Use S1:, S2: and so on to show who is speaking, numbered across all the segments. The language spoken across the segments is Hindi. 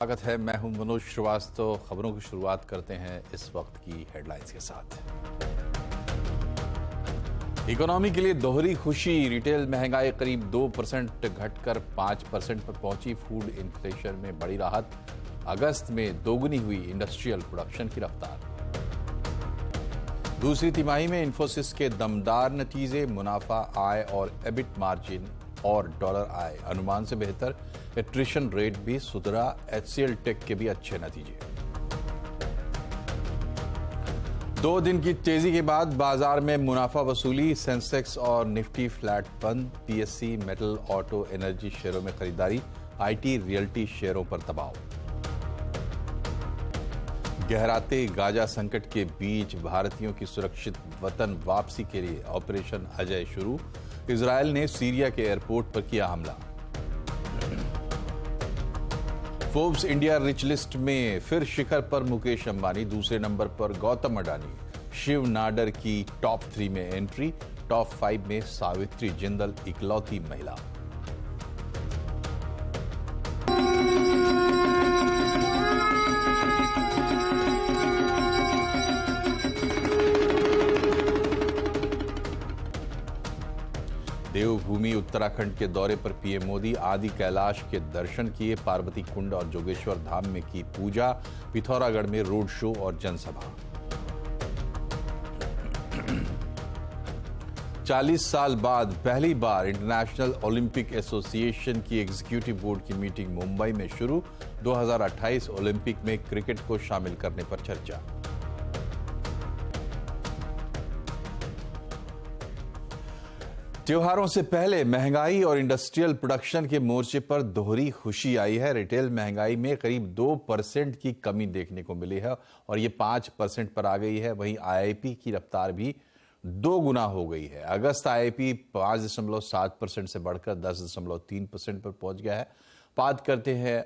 S1: स्वागत है। मैं हूं मनोज श्रीवास्तव। खबरों की शुरुआत करते हैं इस वक्त की हेडलाइंस के साथ। इकोनॉमी के लिए दोहरी खुशी। रिटेल महंगाई करीब 2% घटकर 5% पर पहुंची। फूड इन्फ्लेशन में बड़ी राहत। अगस्त में दोगुनी हुई इंडस्ट्रियल प्रोडक्शन की रफ्तार। दूसरी तिमाही में इन्फोसिस के दमदार नतीजे। मुनाफा, आय और एबिट मार्जिन और डॉलर आय अनुमान से बेहतर। एट्रिशन रेट भी सुधरा। एचसीएल टेक के भी अच्छे नतीजे। 2 दिन की तेजी के बाद बाजार में मुनाफा वसूली। सेंसेक्स और निफ्टी फ्लैट बंद। पीएससी, मेटल, ऑटो, एनर्जी शेयरों में खरीदारी। आईटी, रियल्टी शेयरों पर दबाव। गहराते गाजा संकट के बीच भारतीयों की सुरक्षित वतन वापसी के लिए ऑपरेशन अजय शुरू। इजरायल ने सीरिया के एयरपोर्ट पर किया हमला। फोर्ब्स इंडिया रिच लिस्ट में फिर शिखर पर मुकेश अंबानी। दूसरे नंबर पर गौतम अडानी। शिव नाडर की टॉप 3 में एंट्री। टॉप 5 में सावित्री जिंदल इकलौती महिला। देवभूमि उत्तराखंड के दौरे पर पीएम मोदी। आदि कैलाश के दर्शन किए। पार्वती कुंड और जोगेश्वर धाम में की पूजा। पिथौरागढ़ में रोड शो और जनसभा। 40 साल बाद पहली बार इंटरनेशनल ओलंपिक एसोसिएशन की एग्जीक्यूटिव बोर्ड की मीटिंग मुंबई में शुरू। 2028 ओलंपिक में क्रिकेट को शामिल करने पर चर्चा। त्योहारों से पहले महंगाई और इंडस्ट्रियल प्रोडक्शन के मोर्चे पर दोहरी खुशी आई है। रिटेल महंगाई में करीब 2% की कमी देखने को मिली है और ये 5% पर आ गई है। वहीं आईआईपी की रफ्तार भी 2 गुना हो गई है। अगस्त आईआईपी 5.7% से बढ़कर 10.3% पर पहुंच गया है। बात करते हैं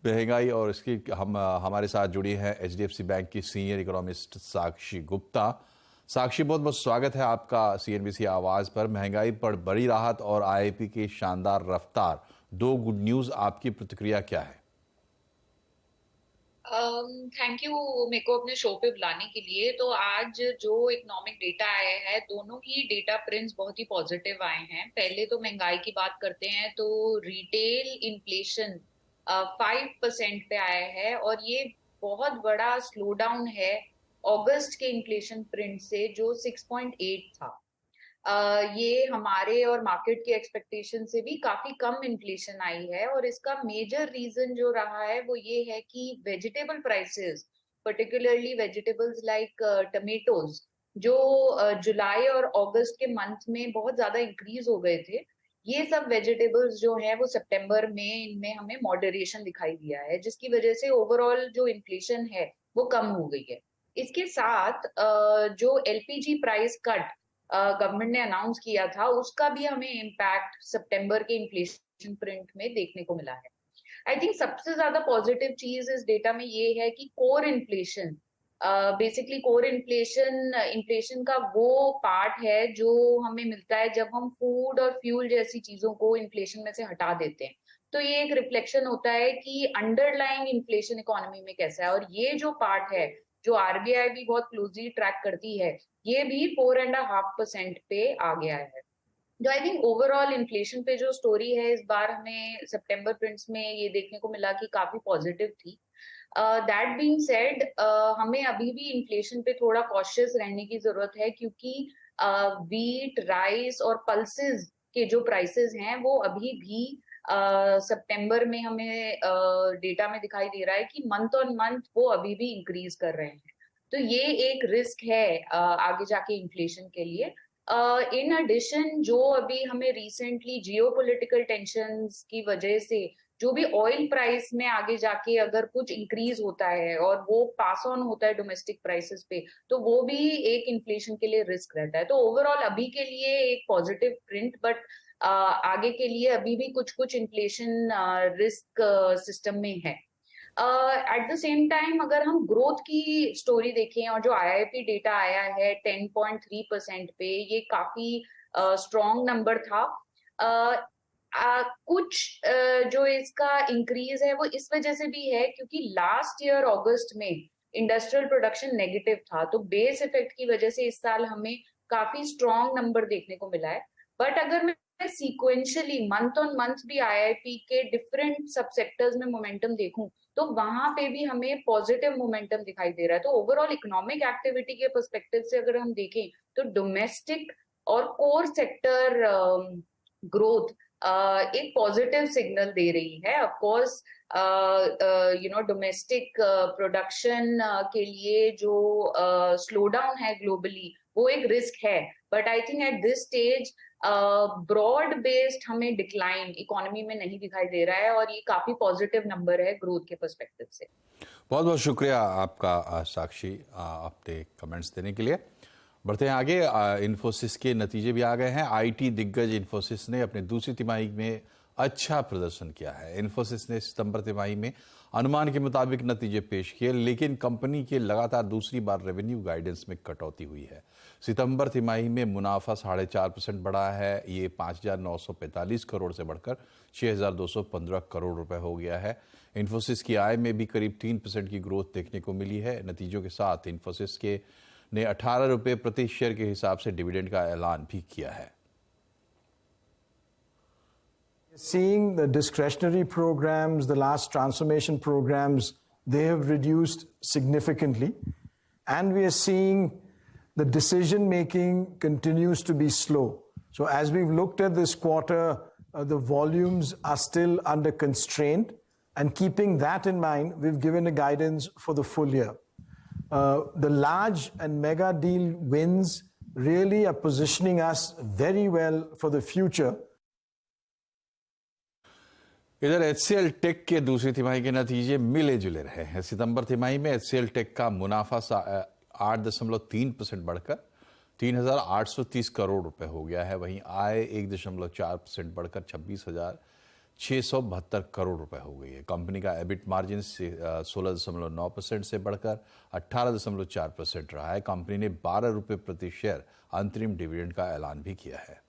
S1: महंगाई और इसकी हमारे साथ जुड़ी हैं एचडीएफसी बैंक की सीनियर इकोनॉमिस्ट साक्षी गुप्ता। साक्षी, बहुत बहुत स्वागत है आपका सीएनबीसी आवाज पर। महंगाई पर बड़ी राहत और आईआईपी की शानदार रफ्तार, 2 गुड न्यूज। आपकी प्रतिक्रिया क्या है?
S2: थैंक यू मेरे को अपने शो पे बुलाने के लिए। तो आज जो इकोनॉमिक डेटा आए हैं, दोनों ही डेटा प्रिंट्स बहुत ही पॉजिटिव आए हैं। पहले तो महंगाई की बात करते हैं तो रिटेल इन्फ्लेशन 5% पे आया है और ये बहुत बड़ा स्लो डाउन है अगस्त के इन्फ्लेशन प्रिंट से जो 6.8 था। ये हमारे और मार्केट के एक्सपेक्टेशन से भी काफी कम इन्फ्लेशन आई है और इसका मेजर रीजन जो रहा है वो ये है कि vegetable prices, particularly vegetables like tomatoes, जो जुलाई और अगस्त के मंथ में बहुत ज्यादा इंक्रीज हो गए थे, ये सब वेजिटेबल्स जो है वो सितंबर में इनमें हमें मॉडरेशन दिखाई दिया है, जिसकी वजह से ओवरऑल जो इन्फ्लेशन है वो कम हो गई है। इसके साथ जो एलपीजी प्राइस कट गवर्नमेंट ने अनाउंस किया था, उसका भी हमें इम्पैक्ट सितंबर के इन्फ्लेशन प्रिंट में देखने को मिला है। आई थिंक सबसे ज्यादा पॉजिटिव चीज इस डेटा में ये है कि core inflation, basically core inflation inflation का वो पार्ट है जो हमें मिलता है जब हम फूड और फ्यूल जैसी चीजों को इन्फ्लेशन में से हटा देते हैं। तो ये एक रिफ्लेक्शन होता है कि अंडरलाइंग इन्फ्लेशन इकोनॉमी में कैसा है, और ये जो पार्ट है जो आरबीआई भी बहुत क्लोजली ट्रैक करती है, ये भी 4.5% पे आ गया है। जो आई थिंक ओवरऑल इन्फ्लेशन पे जो स्टोरी है इस बार हमें सितंबर प्रिंट्स में ये देखने को मिला कि काफी पॉजिटिव थी। दैट बीइंग सेड, हमें अभी भी इन्फ्लेशन पे थोड़ा कॉशियस रहने की जरूरत है, क्योंकि वीट, राइस और पल्सेस के जो प्राइसेस हैं वो अभी भी सितंबर में हमें डेटा में दिखाई दे रहा है कि मंथ ऑन मंथ वो अभी भी इंक्रीज कर रहे हैं। तो ये एक रिस्क है आगे जाके इन्फ्लेशन के लिए। इन एडिशन जो अभी हमें रिसेंटली जियोपॉलिटिकल टेंशंस की वजह से जो भी ऑयल प्राइस में आगे जाके अगर कुछ इंक्रीज होता है और वो पास ऑन होता है डोमेस्टिक प्राइसेस पे, तो वो भी एक इन्फ्लेशन के लिए रिस्क रहता है। तो ओवरऑल अभी के लिए एक पॉजिटिव प्रिंट, बट आगे के लिए अभी भी कुछ कुछ इन्फ्लेशन रिस्क सिस्टम में है। एट द सेम टाइम अगर हम ग्रोथ की स्टोरी देखें और जो आईआईपी डेटा आया है 10.3% पे, ये काफी स्ट्रॉन्ग नंबर था। कुछ जो इसका इंक्रीज है वो इस वजह से भी है क्योंकि लास्ट ईयर अगस्त में इंडस्ट्रियल प्रोडक्शन नेगेटिव था, तो बेस इफेक्ट की वजह से इस साल हमें काफी स्ट्रॉन्ग नंबर देखने को मिला है। बट अगर मैं सीक्वेंशियली मंथ ऑन मंथ भी आईआईपी के डिफरेंट सब सेक्टर्स में मोमेंटम देखूं तो वहां पे भी हमें पॉजिटिव मोमेंटम दिखाई दे रहा है। तो ओवरऑल इकोनॉमिक एक्टिविटी के पर्सपेक्टिव से अगर हम देखें तो डोमेस्टिक और कोर सेक्टर ग्रोथ एक पॉजिटिव सिग्नल दे रही है। ऑफ कोर्स डोमेस्टिक प्रोडक्शन के लिए जो स्लो डाउन है ग्लोबली वो एक रिस्क है, but I think at this stage broad based हमें डिक्लाइन इकोनॉमी में नहीं दिखाई दे रहा है और ये काफी पॉजिटिव नंबर है ग्रोथ के पर्सपेक्टिव से।
S1: बहुत बहुत शुक्रिया आपका साक्षी, आपने कमेंट्स देने के लिए। बढ़ते हैं आगे। इन्फोसिस के नतीजे भी आ गए हैं। आईटी दिग्गज इन्फोसिस ने अपने दूसरी तिमाही में अच्छा प्रदर्शन किया है। इन्फोसिस ने सितंबर तिमाही में अनुमान के मुताबिक नतीजे पेश किए, लेकिन कंपनी के लगातार दूसरी बार रेवेन्यू गाइडेंस में कटौती हुई है। सितंबर तिमाही में मुनाफा 4.5% बढ़ा है। ये 5,945 करोड़ से बढ़कर 6,215 करोड़ रुपए हो गया है। इन्फोसिस की आय में भी करीब 3% की ग्रोथ देखने को मिली है। नतीजों के साथ इन्फोसिस ने 18 रुपये प्रति शेयर के हिसाब से डिविडेंड का ऐलान भी किया है।
S3: Seeing the discretionary programs, the last transformation programs, they have reduced significantly. And we are seeing the decision making continues to be slow. So as we've looked at this quarter, the volumes are still under constraint. And keeping that in mind, we've given a guidance for the full year. The large and mega deal wins really are positioning us very well for the future.
S1: इधर HCL टेक के दूसरी तिमाही के नतीजे मिले जुले रहे हैं। सितंबर तिमाही में HCL टेक का मुनाफा 8.3% बढ़कर 3,830 करोड़ रुपए हो गया है। वहीं आय 1.4% बढ़कर 26,672 करोड़ रुपए हो गई है। कंपनी का एबिट मार्जिन 16.9% से बढ़कर 18.4% रहा है। कंपनी ने 12 रुपये प्रति शेयर अंतरिम डिविडेंड का ऐलान भी किया है।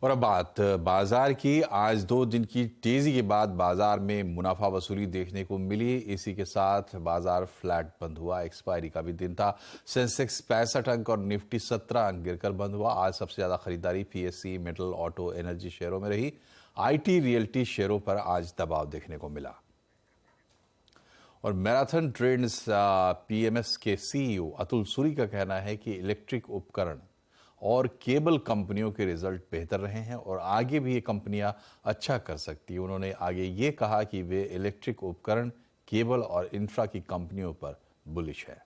S1: और अब बात बाजार की। आज 2 दिन की तेजी के बाद बाजार में मुनाफा वसूली देखने को मिली। इसी के साथ बाजार फ्लैट बंद हुआ। एक्सपायरी का भी दिन था। सेंसेक्स 65 अंक और निफ्टी 17 अंक गिरकर बंद हुआ। आज सबसे ज्यादा खरीदारी पीएससी, मेटल, ऑटो, एनर्जी शेयरों में रही। आईटी, रियल्टी शेयरों पर आज दबाव देखने को मिला। और मैराथन ट्रेड्स पीएमएस के सीईओ अतुल सूरी का कहना है कि इलेक्ट्रिक उपकरण और केबल कंपनियों के रिजल्ट बेहतर रहे हैं और आगे भी ये कंपनियां अच्छा कर सकती हैं। उन्होंने आगे ये कहा कि वे इलेक्ट्रिक उपकरण, केबल और इंफ्रा की कंपनियों पर बुलिश है।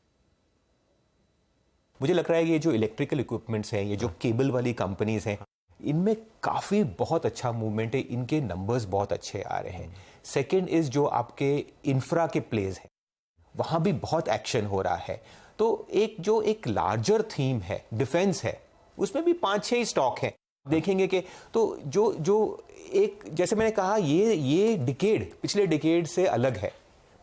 S4: मुझे लग रहा है ये जो इलेक्ट्रिकल इक्विपमेंट्स हैं, ये जो केबल वाली कंपनीज हैं, इनमें काफ़ी बहुत अच्छा मूवमेंट है। इनके नंबर्स बहुत अच्छे आ रहे हैं। सेकेंड इज जो आपके इंफ्रा के प्लेज हैं, वहाँ भी बहुत एक्शन हो रहा है। तो एक लार्जर थीम है, डिफेंस है, उसमें भी 5-6 स्टॉक हैं। देखेंगे कि तो जो एक, जैसे मैंने कहा, ये डिकेड पिछले डिकेड से अलग है।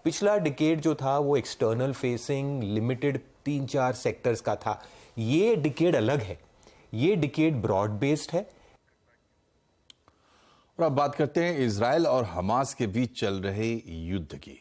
S4: पिछला डिकेड जो था वो एक्सटर्नल फेसिंग लिमिटेड 3-4 सेक्टर्स का था। ये डिकेड अलग है। ये डिकेड ब्रॉड बेस्ड है।
S1: और अब बात करते हैं इजराइल और हमास के बीच चल रहे युद्ध की।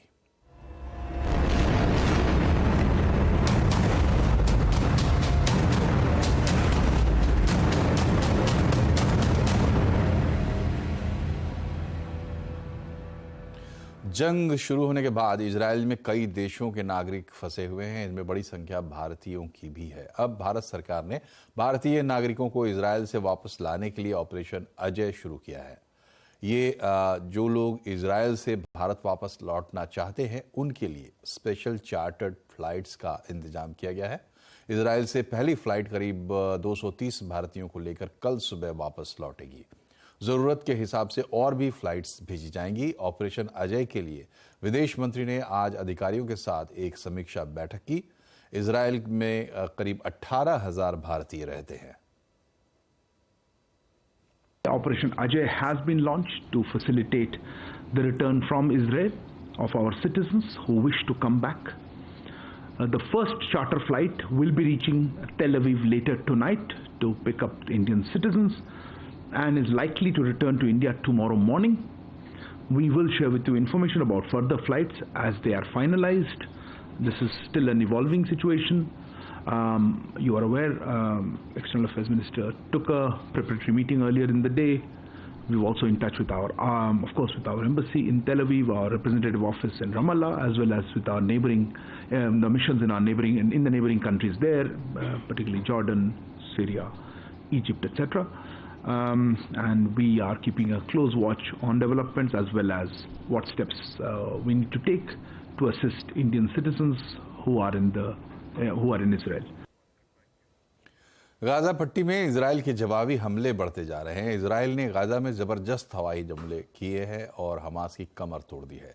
S1: जंग शुरू होने के बाद इजराइल में कई देशों के नागरिक फंसे हुए हैं। इनमें बड़ी संख्या भारतीयों की भी है। अब भारत सरकार ने भारतीय नागरिकों को इजराइल से वापस लाने के लिए ऑपरेशन अजय शुरू किया है। ये जो लोग इजराइल से भारत वापस लौटना चाहते हैं उनके लिए स्पेशल चार्टर्ड फ्लाइट्स का इंतजाम किया गया है। इजराइल से पहली फ्लाइट करीब 230 भारतीयों को लेकर कल सुबह वापस लौटेगी। जरूरत के हिसाब से और भी फ्लाइट्स भेजी जाएंगी। ऑपरेशन अजय के लिए विदेश मंत्री ने आज अधिकारियों के साथ एक समीक्षा बैठक की। इजराइल में करीब 18,000 भारतीय रहते हैं।
S5: Operation Ajay has been launched to facilitate the return from Israel of our citizens who wish to come back. The first charter flight will be reaching Tel Aviv later tonight to pick up Indian citizens and is likely to return to India tomorrow morning. We will share with you information about further flights as they are finalized. This is still an evolving situation. You are aware, External Affairs Minister took a preparatory meeting earlier in the day. We're also in touch with our, of course, with our embassy in Tel Aviv, our representative office in Ramallah, as well as with our neighboring, the missions in our neighboring, in the neighboring countries there, particularly Jordan, Syria, Egypt, etc. And we are keeping a close watch on developments as well as what steps we need to take to assist Indian citizens who are in Israel.
S1: Gaza पट्टी में इजराइल के जवाबी हमले बढ़ते जा रहे हैं। इजराइल ने गाजा में जबरदस्त हवाई हमले किए हैं और हमास की कमर तोड़ दी है।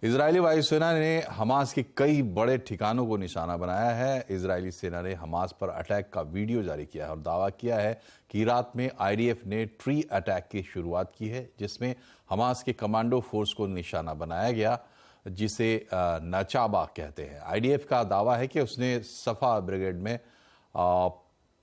S1: इजरायली वायुसेना ने हमास के कई बड़े ठिकानों को निशाना बनाया है। इजरायली सेना ने हमास पर अटैक का वीडियो जारी किया है और दावा किया है कि रात में आईडीएफ ने ट्री अटैक की शुरुआत की है, जिसमें हमास के कमांडो फोर्स को निशाना बनाया गया, जिसे नचाबा कहते हैं। आईडीएफ का दावा है कि उसने सफा ब्रिगेड में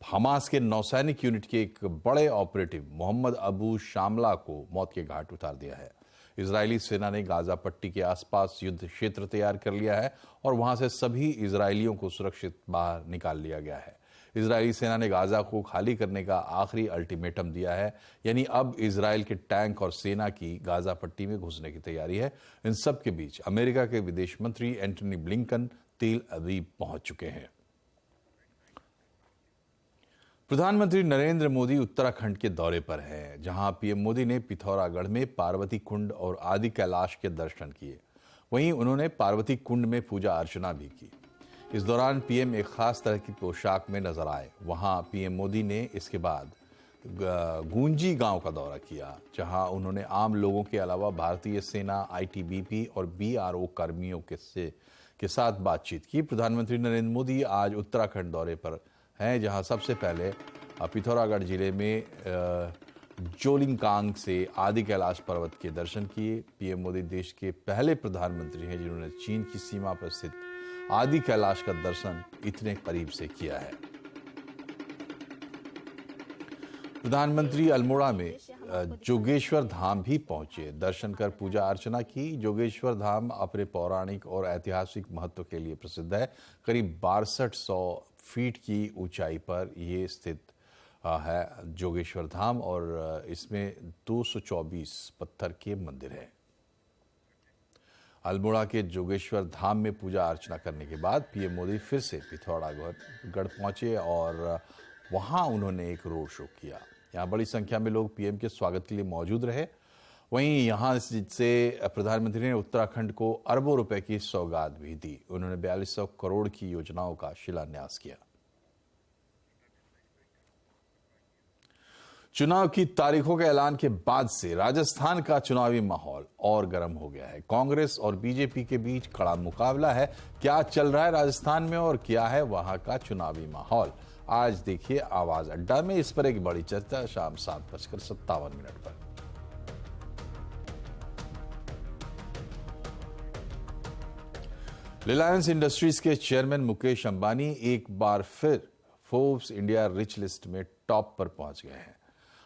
S1: हमास के नौसैनिक यूनिट के एक बड़े ऑपरेटिव मोहम्मद अबू शामला को मौत के घाट उतार दिया है। इजरायली सेना ने गाजा पट्टी के आसपास युद्ध क्षेत्र तैयार कर लिया है और वहां से सभी इजरायलियों को सुरक्षित बाहर निकाल लिया गया है। इजरायली सेना ने गाजा को खाली करने का आखिरी अल्टीमेटम दिया है, यानी अब इजरायल के टैंक और सेना की गाजा पट्टी में घुसने की तैयारी है। इन सब के बीच अमेरिका के विदेश मंत्री एंटनी ब्लिंकन तेल अवीव पहुंच चुके हैं। प्रधानमंत्री नरेंद्र मोदी उत्तराखंड के दौरे पर हैं, जहां पीएम मोदी ने पिथौरागढ़ में पार्वती कुंड और आदि कैलाश के दर्शन किए। वहीं उन्होंने पार्वती कुंड में पूजा अर्चना भी की। इस दौरान पीएम एक खास तरह की पोशाक में नजर आए। वहां पीएम मोदी ने इसके बाद गूंजी गांव का दौरा किया, जहां उन्होंने आम लोगों के अलावा भारतीय सेना, आईटीबीपी और बीआरओ कर्मियों के साथ बातचीत की। प्रधानमंत्री नरेंद्र मोदी आज उत्तराखंड दौरे पर हैं, जहां सबसे पहले पिथौरागढ़ जिले में जोलिंगकांग से आदि कैलाश पर्वत के दर्शन किए। पीएम मोदी देश के पहले प्रधानमंत्री हैं जिन्होंने चीन की सीमा पर स्थित आदि कैलाश का दर्शन इतने करीब से किया है। प्रधानमंत्री अल्मोड़ा में जोगेश्वर धाम भी पहुंचे, दर्शन कर पूजा अर्चना की। जोगेश्वर धाम अपने पौराणिक और ऐतिहासिक महत्व के लिए प्रसिद्ध है। करीब 6200 फीट की ऊंचाई पर ये स्थित है जोगेश्वर धाम और इसमें 224 पत्थर के मंदिर हैं। अल्मोड़ा के जोगेश्वर धाम में पूजा अर्चना करने के बाद पीएम मोदी फिर से पिथौरागढ़ पहुंचे और वहां उन्होंने एक रोड शो किया। यहाँ बड़ी संख्या में लोग पीएम के स्वागत के लिए मौजूद रहे। वहीं यहाँ से प्रधानमंत्री ने उत्तराखंड को अरबों रुपए की सौगात भी दी। उन्होंने 4200 करोड़ की योजनाओं का शिलान्यास किया। चुनाव की तारीखों के ऐलान के बाद से राजस्थान का चुनावी माहौल और गर्म हो गया है। कांग्रेस और बीजेपी के बीच कड़ा मुकाबला है। क्या चल रहा है राजस्थान में और क्या है वहां का चुनावी माहौल, आज देखिए आवाज अड्डा में। इस पर एक बड़ी चर्चा शाम 7:57 पर। रिलायंस इंडस्ट्रीज के चेयरमैन मुकेश अंबानी एक बार फिर फोर्ब्स इंडिया रिच लिस्ट में टॉप पर पहुंच गए हैं।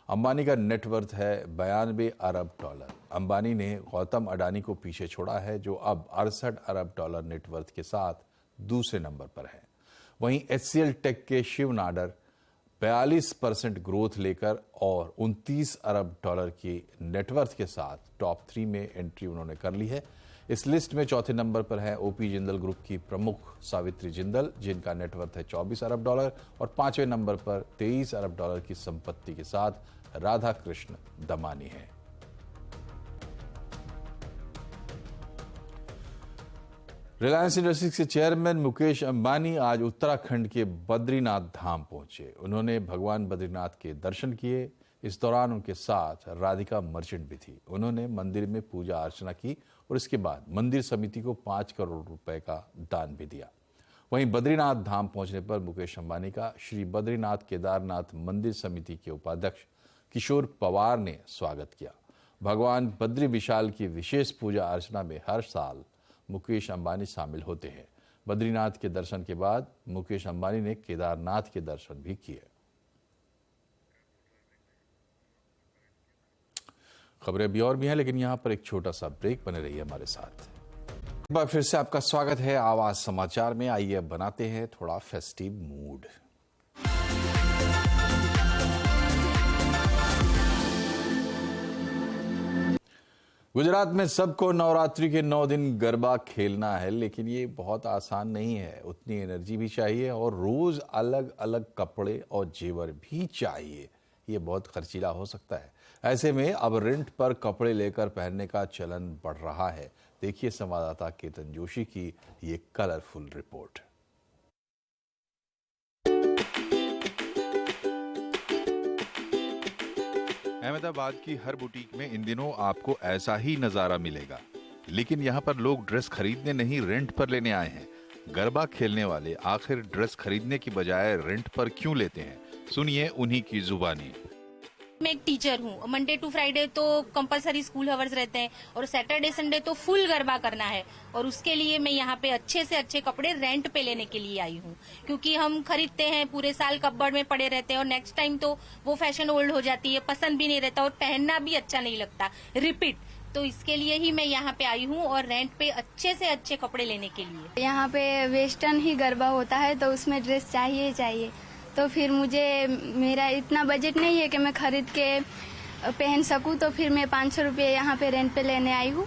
S1: अंबानी का नेटवर्थ है 92 अरब डॉलर। अंबानी ने गौतम अडानी को पीछे छोड़ा है, जो अब 68 अरब डॉलर नेटवर्थ के साथ दूसरे नंबर पर है। वहीं HCL टेक के शिव नाडर 42% ग्रोथ लेकर और 29 अरब डॉलर की नेटवर्थ के साथ टॉप 3 में एंट्री उन्होंने कर ली है। इस लिस्ट में चौथे नंबर पर है ओपी जिंदल ग्रुप की प्रमुख सावित्री जिंदल, जिनका नेटवर्थ है 24 अरब डॉलर और 5वें नंबर पर 23 अरब डॉलर की संपत्ति के साथ राधा कृष्ण दमानी है। रिलायंस इंडस्ट्रीज के चेयरमैन मुकेश अंबानी आज उत्तराखंड के बद्रीनाथ धाम पहुंचे। उन्होंने भगवान बद्रीनाथ के दर्शन किए। इस दौरान उनके साथ राधिका मर्चेंट भी थी। उन्होंने मंदिर में पूजा अर्चना की और इसके बाद मंदिर समिति को 5 करोड़ रुपए का दान भी दिया। वहीं बद्रीनाथ धाम पहुंचने पर मुकेश अंबानी का श्री बद्रीनाथ केदारनाथ मंदिर समिति के उपाध्यक्ष किशोर पवार ने स्वागत किया। भगवान बद्री विशाल की विशेष पूजा अर्चना में हर साल मुकेश अंबानी शामिल होते हैं। बद्रीनाथ के दर्शन के बाद मुकेश अंबानी ने केदारनाथ के दर्शन भी किए। खबरें भी और भी हैं, लेकिन यहां पर एक छोटा सा ब्रेक, बने रहिए हमारे साथ। एक बार फिर से आपका स्वागत है आवाज समाचार में। आइए अब बनाते हैं थोड़ा फेस्टिव मूड। गुजरात में सबको नवरात्रि के 9 दिन गरबा खेलना है, लेकिन ये बहुत आसान नहीं है। उतनी एनर्जी भी चाहिए और रोज अलग अलग कपड़े और जेवर भी चाहिए। ये बहुत खर्चीला हो सकता है। ऐसे में अब रेंट पर कपड़े लेकर पहनने का चलन बढ़ रहा है। देखिए संवाददाता केतन जोशी की ये कलरफुल रिपोर्ट। अहमदाबाद की हर बुटीक में इन दिनों आपको ऐसा ही नजारा मिलेगा, लेकिन यहाँ पर लोग ड्रेस खरीदने नहीं, रेंट पर लेने आए हैं। गरबा खेलने वाले आखिर ड्रेस खरीदने की बजाय रेंट पर क्यों लेते हैं? सुनिए उन्हीं की जुबानी।
S6: मैं एक टीचर हूँ। मंडे टू फ्राइडे तो कंपलसरी स्कूल आवर्स रहते हैं और सैटरडे संडे तो फुल गरबा करना है, और उसके लिए मैं यहाँ पे अच्छे से अच्छे कपड़े रेंट पे लेने के लिए आई हूँ, क्योंकि हम खरीदते हैं पूरे साल कपबोर्ड में पड़े रहते हैं और नेक्स्ट टाइम तो वो फैशन ओल्ड हो जाती है, पसंद भी नहीं रहता और पहनना भी अच्छा नहीं लगता, रिपीट। तो इसके लिए ही मैं यहाँ पे आई हूँ और रेंट पे अच्छे से अच्छे कपड़े लेने के लिए।
S7: यहाँ पे वेस्टर्न ही गरबा होता है तो उसमें ड्रेस चाहिए ही चाहिए, तो फिर मुझे मेरा इतना बजट नहीं है कि मैं खरीद के पहन सकूं, तो फिर मैं 500 रुपये यहाँ पे रेंट पे लेने आई हूँ।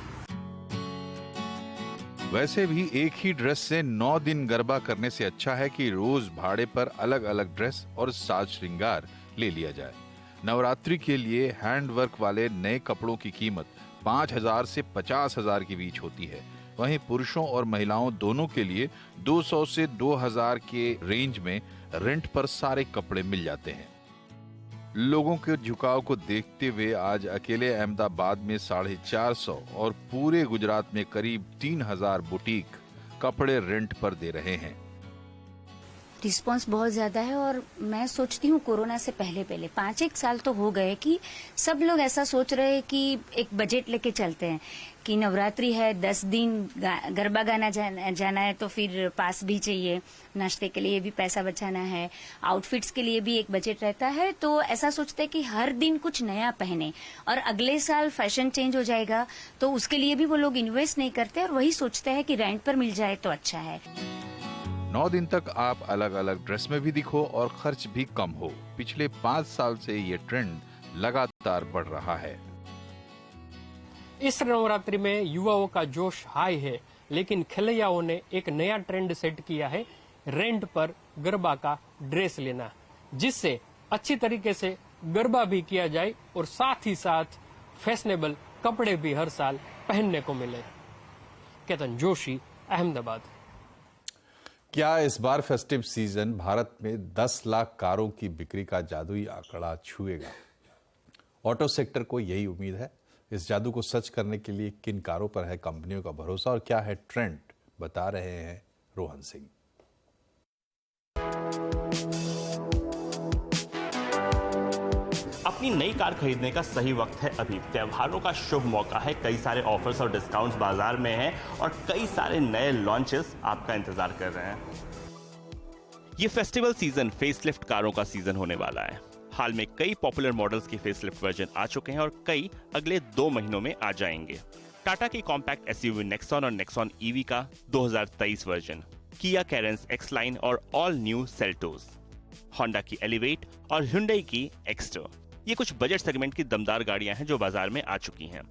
S1: वैसे भी एक ही ड्रेस से 9 दिन गरबा करने से अच्छा है कि रोज भाड़े पर अलग अलग ड्रेस और साज श्रृंगार ले लिया जाए। नवरात्रि के लिए हैंडवर्क वाले नए कपड़ों की कीमत 5,000 से 50,000 के बीच होती है। वहीं पुरुषों और महिलाओं दोनों के लिए 200 से 2,000 के रेंज में रेंट पर सारे कपड़े मिल जाते हैं। लोगों के झुकाव को देखते हुए आज अकेले अहमदाबाद में 450 और पूरे गुजरात में करीब 3,000 बुटीक कपड़े रेंट पर दे रहे हैं।
S8: रिस्पांस बहुत ज्यादा है और मैं सोचती हूँ कोरोना से पहले 5-1 साल तो हो गए कि सब लोग ऐसा सोच रहे हैं कि एक बजट लेके चलते हैं कि नवरात्रि है, 10 दिन गरबा गाना जाना है, तो फिर पास भी चाहिए, नाश्ते के लिए भी पैसा बचाना है, आउटफिट्स के लिए भी एक बजट रहता है। तो ऐसा सोचते हैं कि हर दिन कुछ नया पहने और अगले साल फैशन चेंज हो जाएगा, तो उसके लिए भी वो लोग इन्वेस्ट नहीं करते और वही सोचते हैं कि रेंट पर मिल जाए तो अच्छा है।
S1: 9 दिन तक आप अलग अलग ड्रेस में भी दिखो और खर्च भी कम हो। पिछले 5 साल से ये ट्रेंड लगातार बढ़ रहा है।
S9: इस नवरात्रि में युवाओं का जोश हाई है, लेकिन खिलैयाओं ने एक नया ट्रेंड सेट किया है, रेंट पर गरबा का ड्रेस लेना, जिससे अच्छी तरीके से गरबा भी किया जाए और साथ ही साथ फैशनेबल कपड़े भी हर साल पहनने को मिले। केतन जोशी, अहमदाबाद।
S1: क्या इस बार फेस्टिव सीजन भारत में 10 लाख कारों की बिक्री का जादुई आंकड़ा छुएगा? ऑटो सेक्टर को यही उम्मीद है। इस जादू को सच करने के लिए किन कारों पर है कंपनियों का भरोसा और क्या है ट्रेंड, बता रहे हैं रोहन सिंह।
S10: अपनी नई कार खरीदने का सही वक्त है अभी। त्योहारों का शुभ मौका है, कई सारे ऑफर्स और डिस्काउंट्स बाजार में हैं और कई सारे नए लॉन्चेस आपका इंतजार कर रहे हैं। ये फेस्टिवल सीजन फेसलिफ्ट कारों का सीजन होने वाला है। हाल में कई पॉपुलर मॉडल्स के फेसलिफ्ट वर्जन आ चुके हैं और कई अगले 2 महीनों में आ जाएंगे। टाटा की कॉम्पैक्ट एसयूवी नेक्सॉन और नेक्सॉन ईवी का 2023 version, Kia Carens X line और ऑल न्यू सेल्टोस, होंडा की एलिवेट और ह्युंडई की एक्स्टर। ये कुछ बजट सेगमेंट की दमदार गाड़ियां हैं जो बाजार में आ चुकी हैं।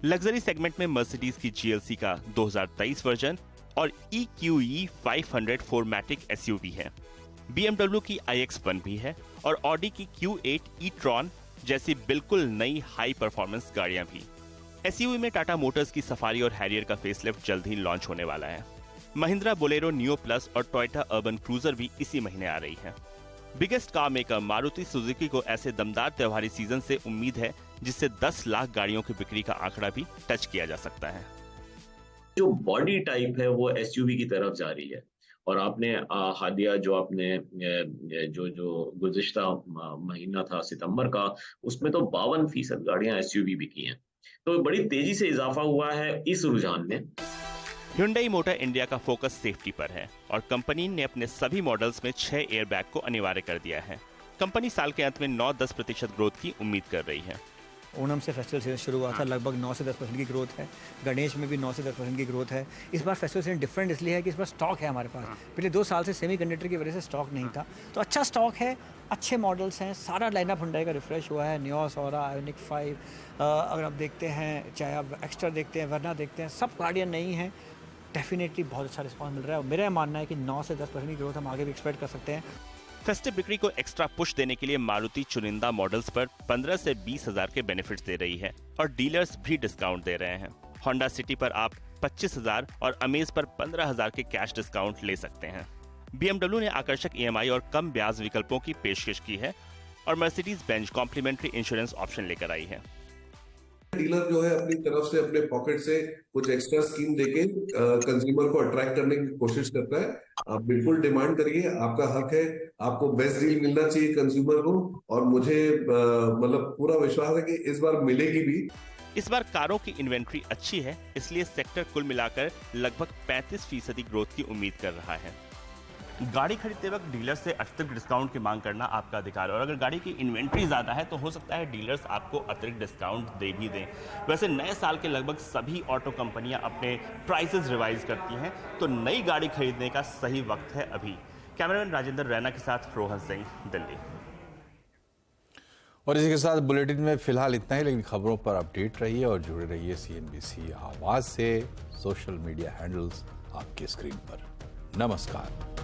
S10: लग्जरी सेगमेंट में मर्सिडीज की GLC का 2023 वर्जन और EQE 500 4MATIC एसयूवी है। BMW की iX1 भी है और Audi की Q8 e-tron जैसी बिल्कुल नई हाई परफॉर्मेंस गाड़ियां भी। एसयूवी में टाटा मोटर्स की सफारी और हैरियर का फेसलिफ्ट जल्द ही लॉन्च होने वाला है। महिंद्रा बोलेरो नियो प्लस और टोयोटा अर्बन क्रूजर भी इसी महीने आ रही है। Biggest car maker Maruti Suzuki को ऐसे दमदार त्योहारी सीजन से उम्मीद है जिससे 10 लाख गाड़ियों की बिक्री का आंकड़ा भी टच किया जा सकता है।
S11: जो बॉडी टाइप है वो एसयूवी की तरफ जा रही है और आपने हादिया जो आपने जो गुज़िश्ता महीना था सितंबर का, उसमें तो 52% गाड़ियां एसयूवी बिकी हैं। तो बड़ी तेजी से इजाफा हुआ है इस रुझान में।
S10: Hyundai मोटर इंडिया का फोकस सेफ्टी पर है और कंपनी ने अपने सभी मॉडल्स में 6 एयरबैग को अनिवार्य कर दिया है। कंपनी साल के अंत में 9-10% ग्रोथ की उम्मीद कर रही है।
S12: ओणम से फेस्टिवल सीजन शुरू हुआ था, लगभग 9 से 10% की ग्रोथ है। गणेश में भी 9 से 10% की ग्रोथ है। इस बार फेस्टिवल सीजन डिफरेंट इसलिए है कि इस बार स्टॉक है हमारे पास। पिछले 2 साल से सेमीकंडक्टर की वजह से स्टॉक नहीं था, तो अच्छा स्टॉक है, अच्छे मॉडल्स हैं। सारा लाइनअप हुंडई का रिफ्रेश हुआ है। नियोस, ऑरा, आयोनिक 5, अगर आप देखते हैं, चाहे आप एक्स्ट्रा देखते हैं, वर्ना देखते हैं, सब गाड़ियाँ नई हैं। डेफिनेटली बहुत अच्छा रिस्पॉन्स मिल रहा है और मेरा मानना है कि 9 से 10% की ग्रोथ हम आगे भी एक्सपेक्ट कर सकते हैं।
S10: फेस्टिव बिक्री को एक्स्ट्रा पुश देने के लिए मारुति चुनिंदा मॉडल्स पर 15 से 20 हजार के बेनिफिट्स दे रही है और डीलर्स भी डिस्काउंट दे रहे हैं। होंडा सिटी पर आप 25,000 और अमेज पर 15,000 के कैश डिस्काउंट ले सकते हैं। BMW ने आकर्षक EMI और कम ब्याज विकल्पों की पेशकश की है और Mercedes Benz complimentary insurance option लेकर आई है।
S13: डीलर जो है अपनी तरफ से अपने पॉकेट से कुछ एक्स्ट्रा स्कीम देके कंज्यूमर को अट्रैक्ट करने की कोशिश करता है। आप बिल्कुल डिमांड करिए, आपका हक है, आपको बेस्ट डील मिलना चाहिए कंज्यूमर को और मुझे मतलब पूरा विश्वास है कि इस बार मिलेगी भी।
S10: इस बार कारों की इन्वेंट्री अच्छी है, इसलिए सेक्टर कुल मिलाकर लगभग 35% ग्रोथ की उम्मीद कर रहा है। गाड़ी खरीदते वक्त डीलर से अतिरिक्त डिस्काउंट की मांग करना आपका अधिकार है और अगर गाड़ी की इन्वेंट्री ज़्यादा है तो हो सकता है डीलर्स आपको अतिरिक्त डिस्काउंट दे भी दें। वैसे नए साल के लगभग सभी ऑटो कंपनियां अपने प्राइसेस रिवाइज करती हैं, तो नई गाड़ी खरीदने का सही वक्त है अभी। कैमरामैन राजेंद्र रैना के साथ रोहन सिंह, दिल्ली।
S1: और इसी के साथ बुलेटिन में फिलहाल इतना ही, लेकिन खबरों पर अपडेट रहिए और जुड़े रहिए CNBC आवाज़ से। सोशल मीडिया हैंडल्स आपकी स्क्रीन पर। नमस्कार।